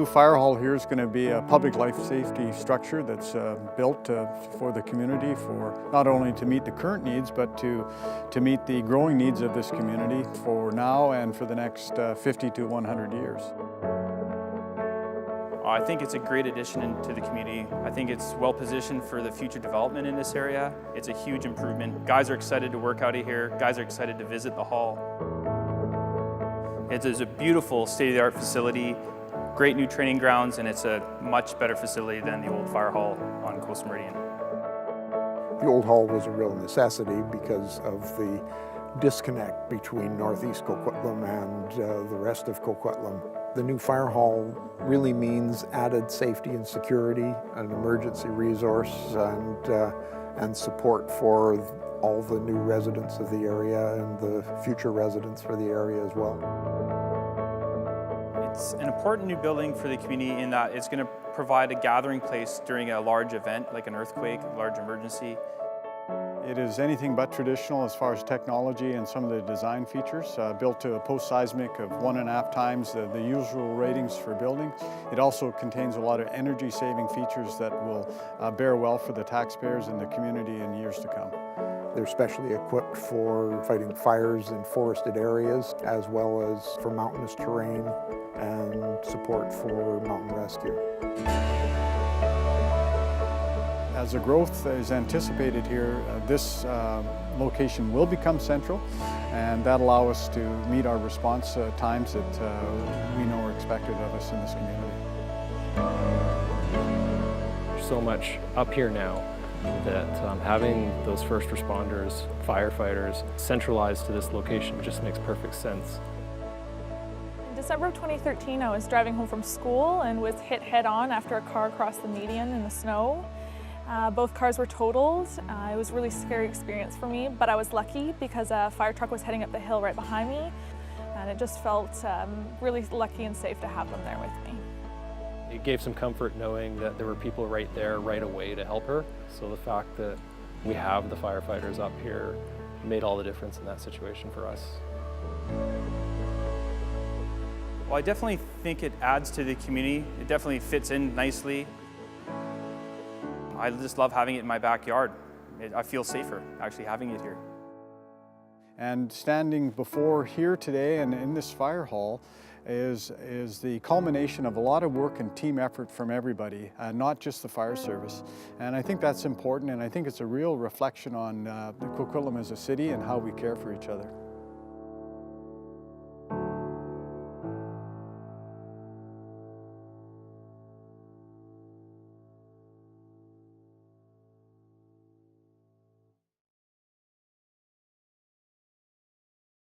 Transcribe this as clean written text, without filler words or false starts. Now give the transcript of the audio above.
new fire hall here is going to be a public life safety structure that's built for the community, for not only to meet the current needs, but to meet the growing needs of this community for now and for the next 50 to 100 years. I think it's a great addition to the community. I think it's well positioned for the future development in this area. It's a huge improvement. Guys are excited to work out of here. Guys are excited to visit the hall. It is a beautiful state-of-the-art facility, great new training grounds, and it's a much better facility than the old fire hall on Coastal Meridian. The old hall was a real necessity because of the disconnect between northeast Coquitlam and the rest of Coquitlam. The new fire hall really means added safety and security, an emergency resource, and support for all the new residents of the area and the future residents for the area as well. It's an important new building for the community in that it's going to provide a gathering place during a large event like an earthquake, a large emergency. It is anything but traditional as far as technology and some of the design features, built to a post-seismic of 1.5 times the usual ratings for buildings. It also contains a lot of energy-saving features that will bear well for the taxpayers and the community in years to come. They're specially equipped for fighting fires in forested areas, as well as for mountainous terrain and support for mountain rescue. As the growth is anticipated here, this location will become central, and that'll allow us to meet our response times that we know are expected of us in this community. There's so much up here now that having those first responders, firefighters, centralized to this location just makes perfect sense. In December of 2013, I was driving home from school and was hit head-on after a car crossed the median in the snow. Both cars were totaled. It was a really scary experience for me, but I was lucky because a fire truck was heading up the hill right behind me, and it just felt really lucky and safe to have them there with me. It gave some comfort knowing that there were people right there right away to help her. So the fact that we have the firefighters up here made all the difference in that situation for us. Well, I definitely think it adds to the community. It definitely fits in nicely. I just love having it in my backyard. I feel safer actually having it here. And standing before here today and in this fire hall is the culmination of a lot of work and team effort from everybody, not just the fire service. And I think that's important, and I think it's a real reflection on Coquitlam as a city and how we care for each other.